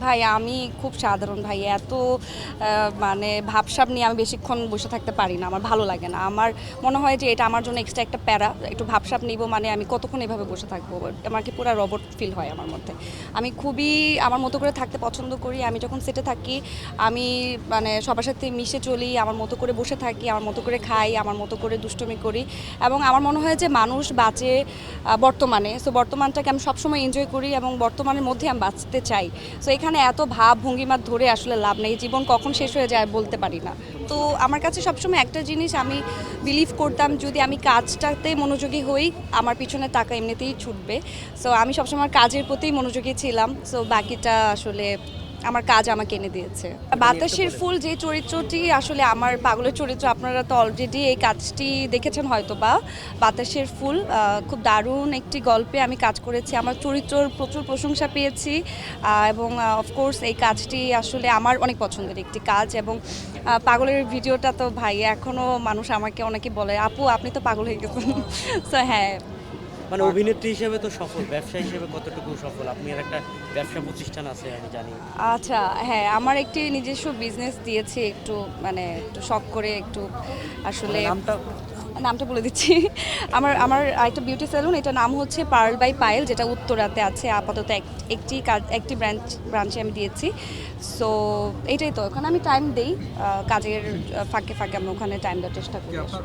ভাই আমি খুব সাধারণ ভাই। এত মানে ভাবসাব নিয়ে আমি বেশিক্ষণ বসে থাকতে পারি না। আমার ভালো লাগে না। আমার মনে হয় যে এটা আমার জন্য এক্সট্রা একটা প্যারা। একটু ভাবসাব নিবো মানে আমি কতক্ষণ এভাবে বসে থাকবো? আমাকে পুরা রোবট ফিল হয় আমার মধ্যে। আমি খুবই আমার মতো করে থাকতে পছন্দ করি। আমি যখন সেটে থাকি আমি মানে সবার সাথে মিশে চলি, আমার মতো করে বসে থাকি, আমার মতো করে খাই, আমার মতো করে দুষ্টুমি করি এবং আমার মনে হয় যে মানুষ বাঁচে বর্তমানে। সো বর্তমানটাকে আমি সবসময় এনজয় করি এবং বর্তমানের মধ্যে আমি বাঁচতে চাই। সো এখানে এত ভাব ভঙ্গিমা ধরে আসলে লাভ নেই। জীবন কখন শেষ হয়ে যায় বলতে পারি না। তো আমার কাছে সবসময় একটা জিনিস আমি বিলিভ করতাম, যদি আমি কাজটাতে মনোযোগী হই আমার পিছনে টাকা এমনিতেই ছুটবে। সো আমি সবসময় কাজের প্রতিই মনোযোগী ছিলাম। সো বাকিটা আসলে আমার কাজ আমাকে এনে দিয়েছে। বাতাসের ফুল যে চরিত্রটি আসলে আমার পাগলের চরিত্র, আপনারা তো অলরেডি এই কাজটি দেখেছেন হয়তো বা। বাতাসের ফুল খুব দারুণ একটি গল্পে আমি কাজ করেছি। আমার চরিত্রর প্রচুর প্রশংসা পেয়েছি এবং অফকোর্স এই কাজটি আসলে আমার অনেক পছন্দের একটি কাজ। এবং পাগলের ভিডিওটা তো ভাই এখনও মানুষ আমাকে অনেকে বলে, আপু আপনি তো পাগল হয়ে গেছেন। সো হ্যাঁ। মানে অভিনেত্রী হিসেবে তো সফল, ব্যবসা হিসেবে কতটুকু সফল? আপনি আর একটা ব্যবসা প্রতিষ্ঠান আছে আমি জানি। আচ্ছা, হ্যাঁ, আমার একটি নিজস্ব বিজনেস দিয়েছি একটু, মানে একটু শখ করে একটু আসলে। মানে নামটা নামটা বলে দিচ্ছি। আমার আমার একটা বিউটি স্যালুন, এটার নাম হচ্ছে পার্ল বাই পায়েল, যেটা উত্তরাতে আছে আপাতত। একটি ব্রাঞ্চে আমি দিয়েছি। সো এটাই তো, ওখানে আমি টাইম দেই, কাজের ফাঁকে ফাঁকে আমি ওখানে টাইম দেওয়ার চেষ্টা করি।